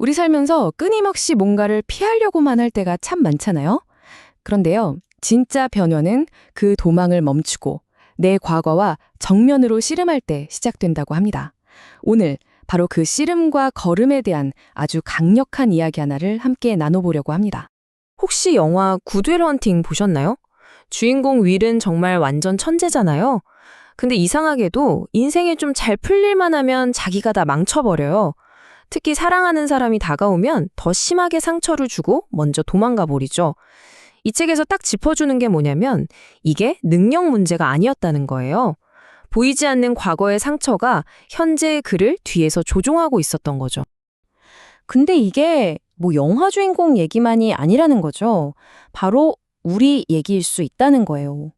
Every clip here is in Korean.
우리 살면서 끊임없이 뭔가를 피하려고만 할 때가 참 많잖아요. 그런데요, 진짜 변화는 그 도망을 멈추고 내 과거와 정면으로 씨름할 때 시작된다고 합니다. 오늘 바로 그 씨름과 걸음에 대한 아주 강력한 이야기 하나를 함께 나눠보려고 합니다. 혹시 영화 굿윌 헌팅 보셨나요? 주인공 윌은 정말 완전 천재잖아요. 근데 이상하게도 인생에 좀 잘 풀릴만 하면 자기가 다 망쳐버려요. 특히 사랑하는 사람이 다가오면 더 심하게 상처를 주고 먼저 도망가 버리죠. 이 책에서 딱 짚어주는 게 뭐냐면 이게 능력 문제가 아니었다는 거예요. 보이지 않는 과거의 상처가 현재의 그를 뒤에서 조종하고 있었던 거죠. 근데 이게 뭐 영화 주인공 얘기만이 아니라는 거죠. 바로 우리 얘기일 수 있다는 거예요.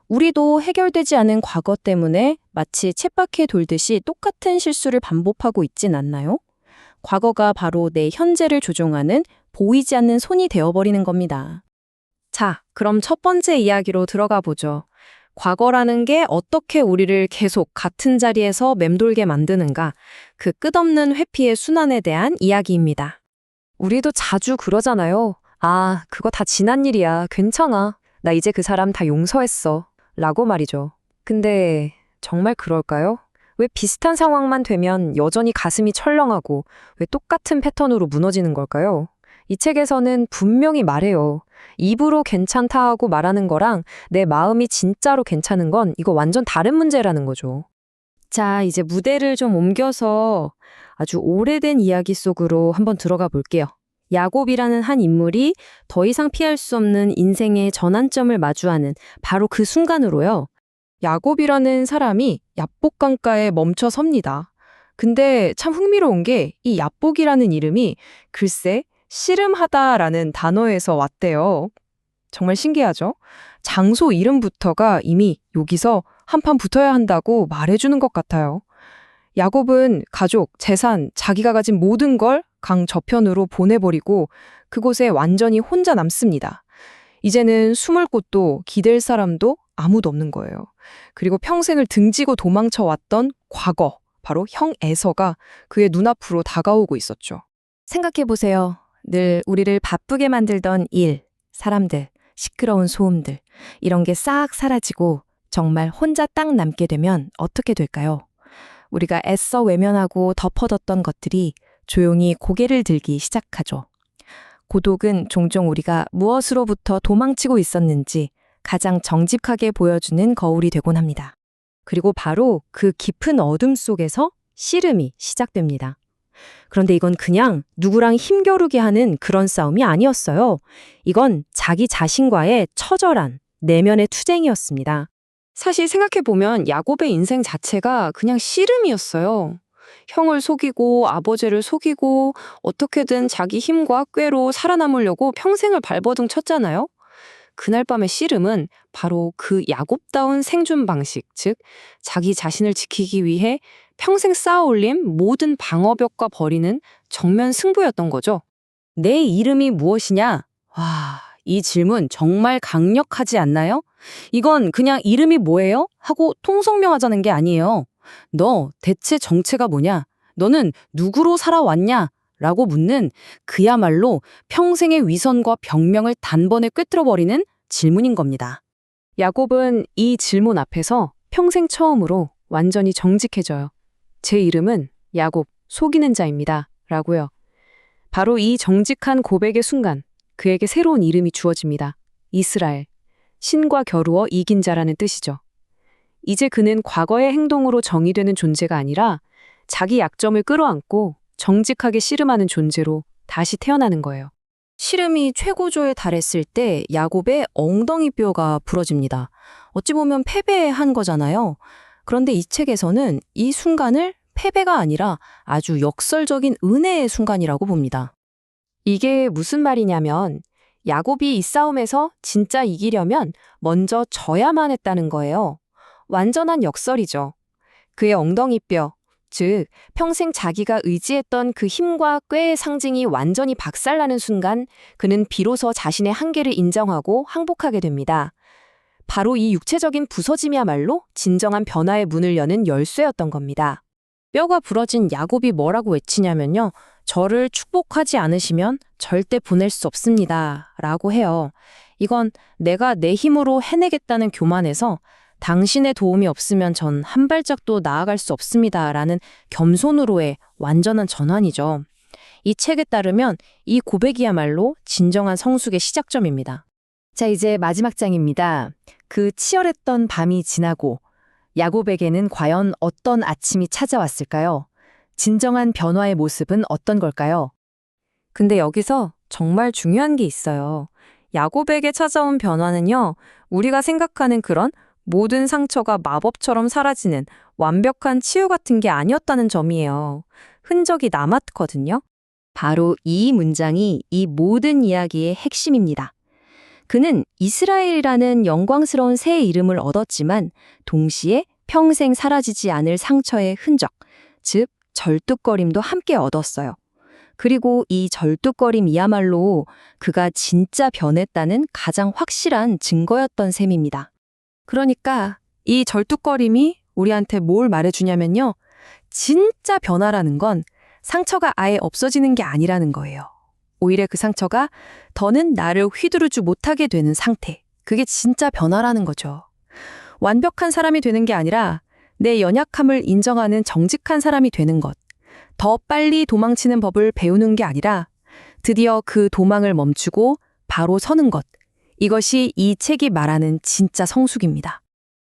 우리도 해결되지 않은 과거 때문에 마치 쳇바퀴 돌듯이 똑같은 실수를 반복하고 있진 않나요? 과거가 바로 내 현재를 조종하는 보이지 않는 손이 되어버리는 겁니다. 자, 그럼 첫 번째 이야기로 들어가 보죠. 과거라는 게 어떻게 우리를 계속 같은 자리에서 맴돌게 만드는가, 그 끝없는 회피의 순환에 대한 이야기입니다. 우리도 자주 그러잖아요. 아, 그거 다 지난 일이야. 괜찮아. 나 이제 그 사람 다 용서했어. 라고 말이죠. 근데 정말 그럴까요? 왜 비슷한 상황만 되면 여전히 가슴이 철렁하고 왜 똑같은 패턴으로 무너지는 걸까요? 이 책에서는 분명히 말해요. 입으로 괜찮다 하고 말하는 거랑 내 마음이 진짜로 괜찮은 건 이거 완전 다른 문제라는 거죠. 자, 이제 무대를 좀 옮겨서 아주 오래된 이야기 속으로 한번 들어가 볼게요. 야곱이라는 한 인물이 더 이상 피할 수 없는 인생의 전환점을 마주하는 바로 그 순간으로요. 야곱이라는 사람이 얍복 강가에 멈춰 섭니다. 근데 참 흥미로운 게 이 얍복이라는 이름이 글쎄 씨름하다라는 단어에서 왔대요. 정말 신기하죠? 장소 이름부터가 이미 여기서 한판 붙어야 한다고 말해주는 것 같아요. 야곱은 가족, 재산, 자기가 가진 모든 걸 강 저편으로 보내버리고 그곳에 완전히 혼자 남습니다. 이제는 숨을 곳도 기댈 사람도 아무도 없는 거예요. 그리고 평생을 등지고 도망쳐왔던 과거, 바로 형 에서가 그의 눈앞으로 다가오고 있었죠. 생각해보세요. 늘 우리를 바쁘게 만들던 일, 사람들, 시끄러운 소음들, 이런 게 싹 사라지고 정말 혼자 딱 남게 되면 어떻게 될까요? 우리가 애써 외면하고 덮어뒀던 것들이 조용히 고개를 들기 시작하죠. 고독은 종종 우리가 무엇으로부터 도망치고 있었는지 가장 정직하게 보여주는 거울이 되곤 합니다. 그리고 바로 그 깊은 어둠 속에서 씨름이 시작됩니다. 그런데 이건 그냥 누구랑 힘겨루게 하는 그런 싸움이 아니었어요. 이건 자기 자신과의 처절한 내면의 투쟁이었습니다. 사실 생각해보면 야곱의 인생 자체가 그냥 씨름이었어요. 형을 속이고 아버지를 속이고 어떻게든 자기 힘과 꾀로 살아남으려고 평생을 발버둥 쳤잖아요. 그날 밤의 씨름은 바로 그 야곱다운 생존 방식, 즉 자기 자신을 지키기 위해 평생 쌓아올린 모든 방어벽과 버리는 정면 승부였던 거죠. 내 이름이 무엇이냐? 와, 이 질문 정말 강력하지 않나요? 이건 그냥 이름이 뭐예요? 하고 통성명하자는 게 아니에요. 너 대체 정체가 뭐냐? 너는 누구로 살아왔냐? 라고 묻는 그야말로 평생의 위선과 병명을 단번에 꿰뚫어버리는 질문인 겁니다. 야곱은 이 질문 앞에서 평생 처음으로 완전히 정직해져요. 제 이름은 야곱, 속이는 자입니다. 라고요. 바로 이 정직한 고백의 순간 그에게 새로운 이름이 주어집니다. 이스라엘, 신과 겨루어 이긴 자라는 뜻이죠. 이제 그는 과거의 행동으로 정의되는 존재가 아니라 자기 약점을 끌어안고 정직하게 씨름하는 존재로 다시 태어나는 거예요. 씨름이 최고조에 달했을 때 야곱의 엉덩이뼈가 부러집니다. 어찌 보면 패배한 거잖아요. 그런데 이 책에서는 이 순간을 패배가 아니라 아주 역설적인 은혜의 순간이라고 봅니다. 이게 무슨 말이냐면 야곱이 이 싸움에서 진짜 이기려면 먼저 져야만 했다는 거예요. 완전한 역설이죠. 그의 엉덩이뼈, 즉 평생 자기가 의지했던 그 힘과 꾀의 상징이 완전히 박살나는 순간 그는 비로소 자신의 한계를 인정하고 항복하게 됩니다. 바로 이 육체적인 부서짐이야말로 진정한 변화의 문을 여는 열쇠였던 겁니다. 뼈가 부러진 야곱이 뭐라고 외치냐면요. 저를 축복하지 않으시면 절대 보낼 수 없습니다. 라고 해요. 이건 내가 내 힘으로 해내겠다는 교만에서 당신의 도움이 없으면 전 한 발짝도 나아갈 수 없습니다. 라는 겸손으로의 완전한 전환이죠. 이 책에 따르면 이 고백이야말로 진정한 성숙의 시작점입니다. 자, 이제 마지막 장입니다. 그 치열했던 밤이 지나고 야곱에게는 과연 어떤 아침이 찾아왔을까요? 진정한 변화의 모습은 어떤 걸까요? 근데 여기서 정말 중요한 게 있어요. 야곱에게 찾아온 변화는요, 우리가 생각하는 그런 모든 상처가 마법처럼 사라지는 완벽한 치유 같은 게 아니었다는 점이에요. 흔적이 남았거든요. 바로 이 문장이 이 모든 이야기의 핵심입니다. 그는 이스라엘이라는 영광스러운 새 이름을 얻었지만 동시에 평생 사라지지 않을 상처의 흔적, 즉 절뚝거림도 함께 얻었어요. 그리고 이 절뚝거림이야말로 그가 진짜 변했다는 가장 확실한 증거였던 셈입니다. 그러니까 이 절뚝거림이 우리한테 뭘 말해주냐면요. 진짜 변화라는 건 상처가 아예 없어지는 게 아니라는 거예요. 오히려 그 상처가 더는 나를 휘두르지 못하게 되는 상태. 그게 진짜 변화라는 거죠. 완벽한 사람이 되는 게 아니라 내 연약함을 인정하는 정직한 사람이 되는 것. 더 빨리 도망치는 법을 배우는 게 아니라 드디어 그 도망을 멈추고 바로 서는 것. 이것이 이 책이 말하는 진짜 성숙입니다.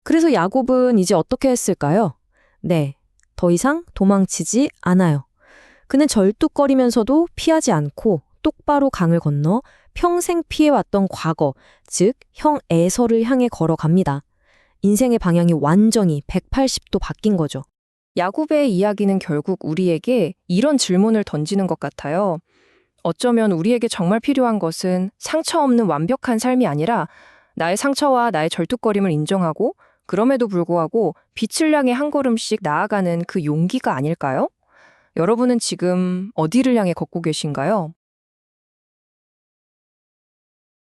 그래서 야곱은 이제 어떻게 했을까요? 네, 더 이상 도망치지 않아요. 그는 절뚝거리면서도 피하지 않고 똑바로 강을 건너 평생 피해왔던 과거, 즉 형 에서를 향해 걸어갑니다. 인생의 방향이 완전히 180도 바뀐 거죠. 야곱의 이야기는 결국 우리에게 이런 질문을 던지는 것 같아요. 어쩌면 우리에게 정말 필요한 것은 상처 없는 완벽한 삶이 아니라 나의 상처와 나의 절뚝거림을 인정하고 그럼에도 불구하고 빛을 향해 한 걸음씩 나아가는 그 용기가 아닐까요? 여러분은 지금 어디를 향해 걷고 계신가요?